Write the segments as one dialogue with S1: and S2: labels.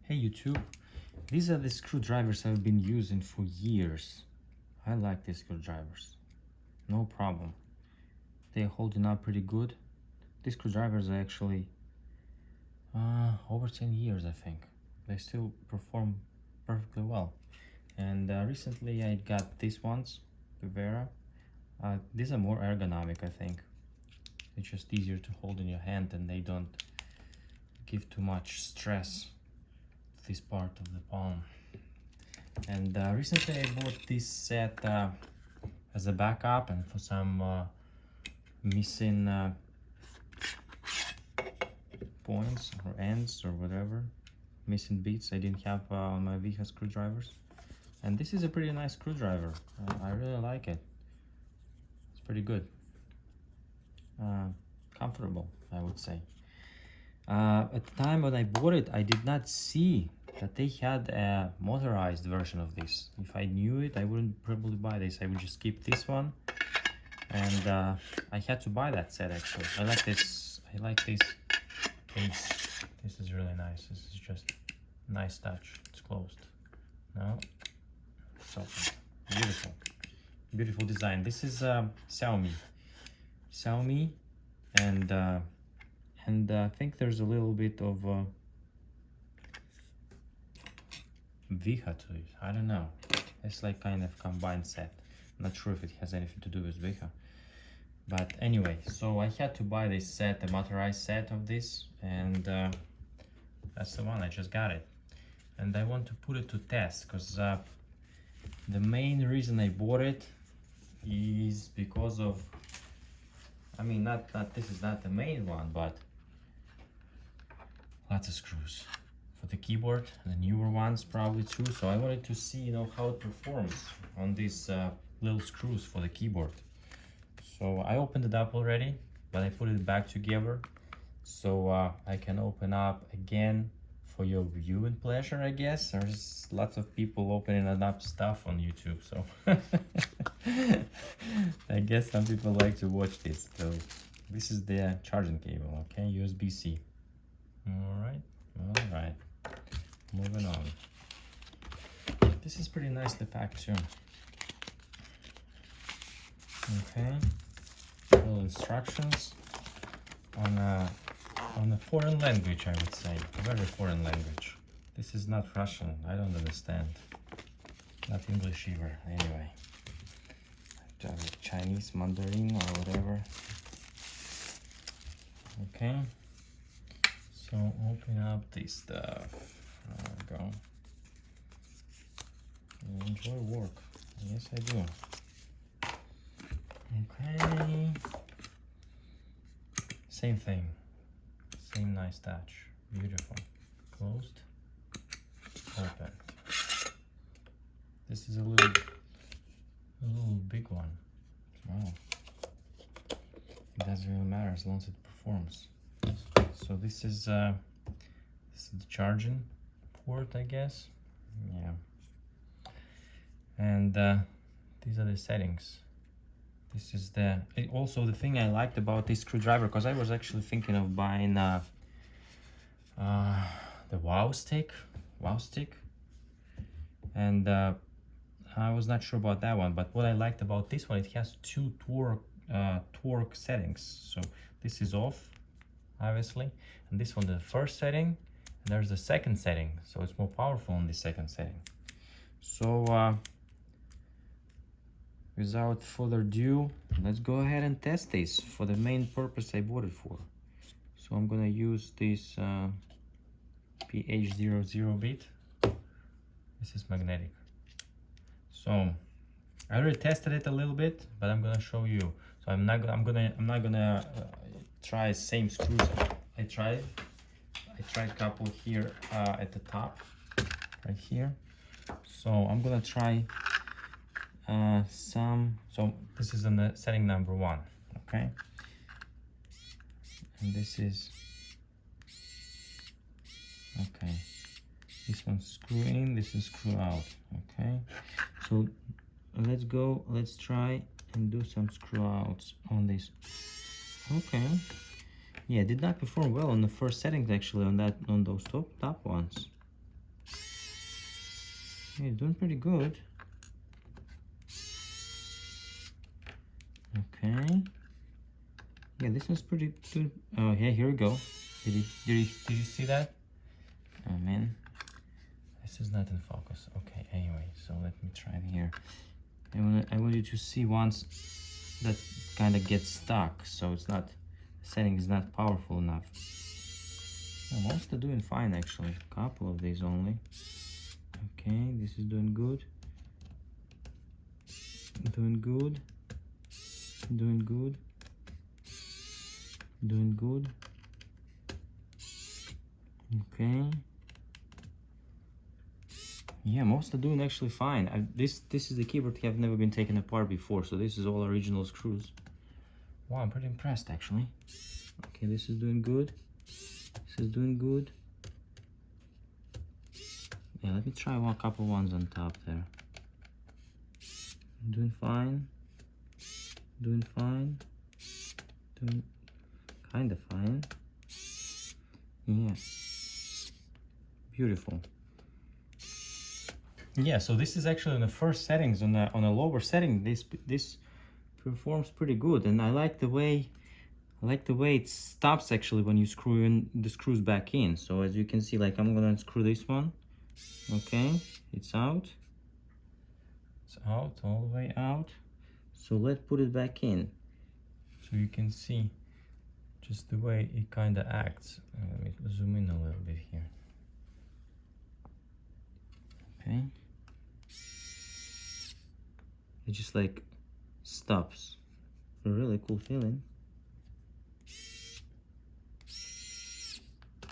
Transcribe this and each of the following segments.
S1: Hey YouTube, these are the screwdrivers I've been using for years. I like these screwdrivers, no problem. They're holding up pretty good. These screwdrivers are actually over 10 years, I think. They still perform perfectly well. And recently I got these ones, the Vera. These are more ergonomic, I think. It's just easier to hold in your hand and they don't give too much stress this part of the palm. And recently I bought this set as a backup and for some missing points or ends or whatever, missing bits I didn't have on my Wiha screwdrivers. And this is a pretty nice screwdriver. I really like it. It's pretty good. Comfortable, I would say. At the time when I bought it, I did not see that they had a motorized version of this. If I knew it, I wouldn't probably buy this. I would just keep this one. And I had to buy that set actually. I like this case. This is really nice. This is just a nice touch. It's closed. No, it's open. Beautiful. Beautiful design. This is Xiaomi. And I think there's a little bit of Wiha to it. I don't know. It's like kind of combined set. Not sure if it has anything to do with Wiha. But anyway, so I had to buy this set, a motorized set of this, and that's the one. I just got it. And I want to put it to test because the main reason I bought it is because of, I mean, not this is not the main one, but lots of screws for the keyboard, the newer ones probably too. So I wanted to see, you know, how it performs on these little screws for the keyboard. So I opened it up already, but I put it back together so I can open up again for your viewing pleasure, I guess. There's lots of people opening up stuff on YouTube, so I guess some people like to watch this. So this is the charging cable, okay, USB-C. All right, moving on. This is pretty nicely packed too. Okay, little instructions on a foreign language, I would say, a very foreign language. This is not Russian, I don't understand. Not English either, anyway. Chinese, Mandarin or whatever. Okay. So open up this stuff. There we go. I enjoy work. Yes, I do. Okay. Same thing. Same nice touch. Beautiful. Closed. Open. This is a little big one. Wow. It doesn't really matter as long as it performs. So this is the charging port, I guess. Yeah. And these are the settings. This is also the thing I liked about this screwdriver, because I was actually thinking of buying the Wow stick, and I was not sure about that one. But what I liked about this one, it has two torque settings. So this is off, obviously, and this one the first setting, and there's the second setting, so it's more powerful on the second setting. So without further ado, let's go ahead and test this for the main purpose I bought it for. So I'm gonna use this PH00 bit. This is magnetic. So I already tested it a little bit, but I'm gonna show you. So I'm not gonna try same screws I tried a couple here at the top, right here. So I'm gonna try so this is in the setting number 1, okay, and this is okay. This one's screw in, this is screw out. Okay, so let's try and do some screw outs on this. Okay, yeah, did not perform well on the first settings actually, on those top ones. Yeah, doing pretty good. Okay. Yeah, this one's pretty good. Oh yeah, here we go. Did you see that? Oh man, this is not in focus. Okay, anyway, so let me try it here. I want you to see once that kind of gets stuck, so it's not, setting is not powerful enough. No, most are doing fine actually. A couple of these only. Okay, this is doing good. Doing good. Doing good. Doing good. Okay. Yeah, most are doing actually fine. This is the keyboard have never been taken apart before, so this is all original screws. Wow, I'm pretty impressed actually. Okay, this is doing good. This is doing good. Yeah, let me try a couple ones on top there. Doing fine. Doing fine. Doing kind of fine. Yeah. Beautiful. Yeah, so this is actually on the first settings. On a lower setting, this performs pretty good, and I like the way it stops actually when you screw in the screws back in. So as you can see, like I'm gonna unscrew this one. Okay, it's out. It's out, all the way out. So let's put it back in. So you can see just the way it kind of acts. Let me zoom in a little bit here. Okay. It just like stops. A really cool feeling.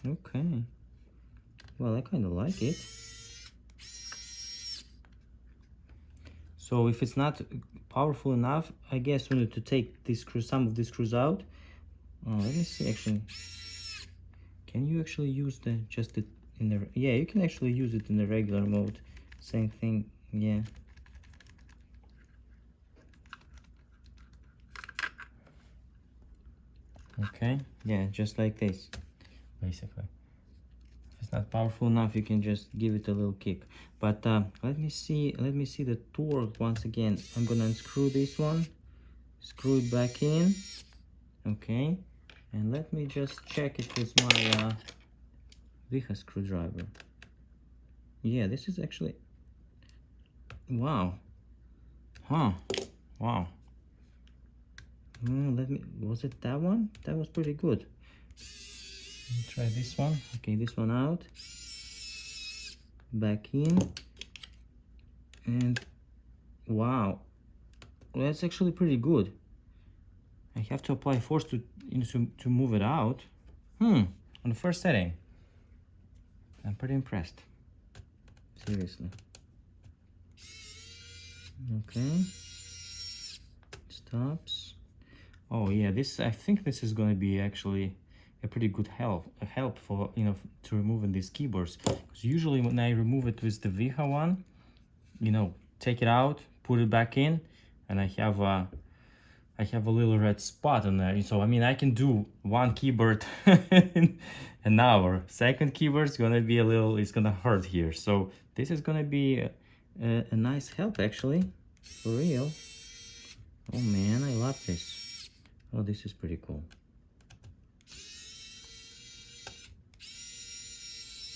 S1: Okay. Well, I kind of like it. So if it's not powerful enough, I guess we need to take these screws, some of these screws out. Oh, let me see actually. Can you actually use in the, yeah, you can actually use it in the regular mode. Same thing, yeah. Okay, yeah, just like this, basically. If it's not powerful enough, you can just give it a little kick. But let me see the torque once again. I'm gonna unscrew this one, screw it back in. Okay, and let me just check it with my Wiha screwdriver. Yeah, this is actually, wow, huh, wow. Was it that one? That was pretty good. Let me try this one. Okay, this one out, back in, and wow, that's actually pretty good. I have to apply force to move it out. On the first setting. I'm pretty impressed. Seriously. Okay. Stops. Oh yeah, I think this is going to be actually a pretty good help for, to removing these keyboards. Because usually when I remove it with the Wiha one, take it out, put it back in, and I have a little red spot on there. So I mean, I can do one keyboard in an hour. Second keyboard is gonna be it's gonna hurt here. So this is gonna be a nice help actually, for real. Oh man, I love this. Oh, this is pretty cool.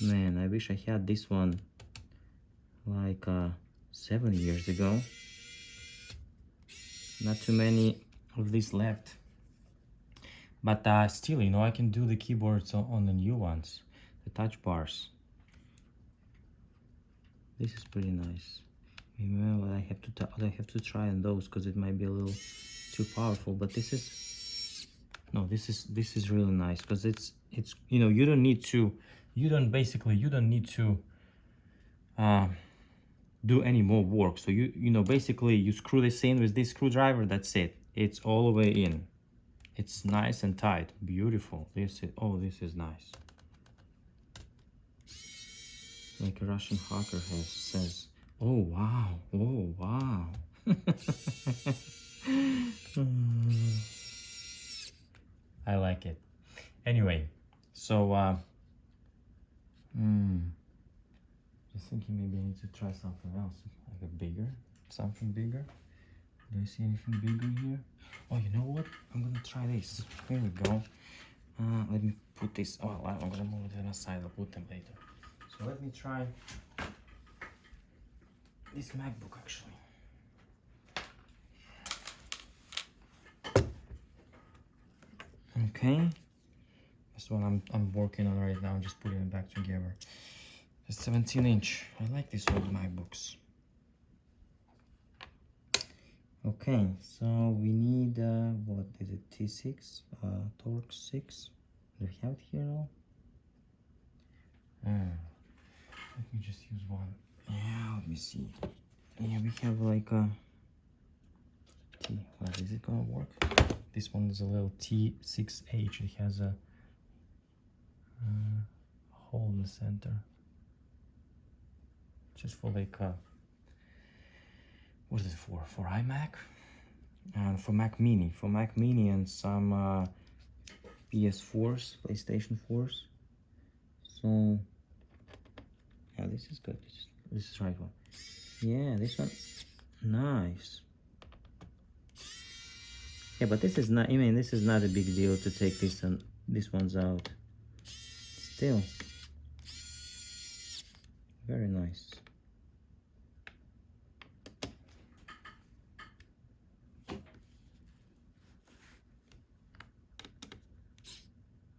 S1: Man, I wish I had this one like 7 years ago. Not too many of these left. But still, I can do the keyboards on the new ones, the touch bars. This is pretty nice. Well, I have to try on those because it might be a little too powerful. But this is really nice because it's you don't need to do any more work. So basically you screw this in with this screwdriver. That's it. It's all the way in. It's nice and tight. Beautiful. This is nice. Like a Russian hacker says, oh wow, oh wow. I like it. Anyway, so thinking maybe I need to try something else, like a bigger, something bigger. Do you see anything bigger here? Oh, you know what? I'm gonna try this. Here we go. Let me put this. Oh, I'm gonna move it to the side. I'll put them later. So let me try this MacBook actually. Okay, that's what I'm working on right now. I'm just putting it back together. It's 17-inch. I like these old MacBooks. Okay, so we need what is it? T6, Torque 6. Do we have it here now? Let me just use one. Yeah, let me see. Yeah, we have like a T. Well, is it gonna work? This one is a little T6H. It has a hole in the center. Just for like what is it for? For iMac and for Mac Mini. For Mac Mini and some PS4s, PlayStation 4s. So yeah, this is good. This is the right one. Yeah, this one, nice. Yeah, but this is not. I mean, this is not a big deal to take this and this one's out. Still, very nice.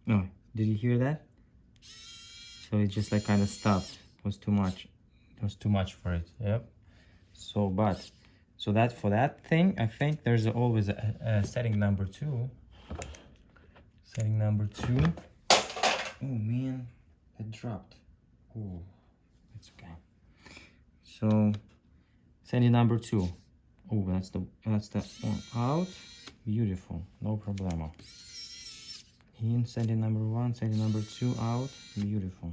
S1: Oh, did you hear that? So it just like kind of stopped. It was too much. It was too much for it. Yep. So that for that thing, I think there's always a setting number 2. Setting number 2. Oh man, it dropped. Oh, it's okay. So setting number 2. Oh, that's the one out. Beautiful, no problemo. In setting number 1, setting number 2 out. Beautiful.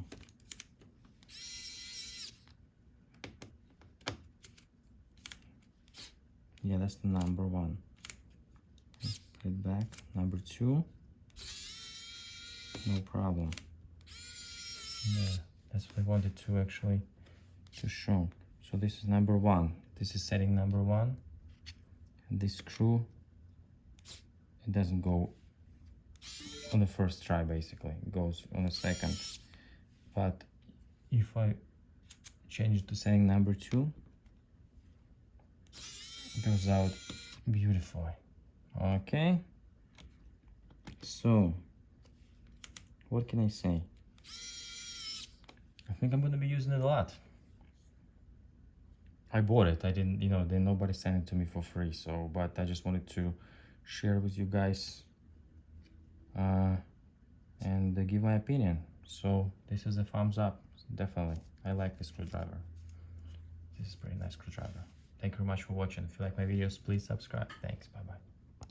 S1: Yeah, that's the number 1. Put it back. Number 2. No problem. Yeah, that's what I wanted to actually to show. So this is number 1. This is setting number 1. And this screw, it doesn't go on the first try basically. It goes on the second. But if I change it to setting number 2, it goes out beautifully. Okay. So what can I say? I think I'm gonna be using it a lot. I bought it. I didn't, then nobody sent it to me for free. So, but I just wanted to share with you guys and give my opinion. So this is a thumbs up, definitely. I like this screwdriver. This is a pretty nice screwdriver. Thank you very much for watching. If you like my videos, please subscribe. Thanks. Bye bye.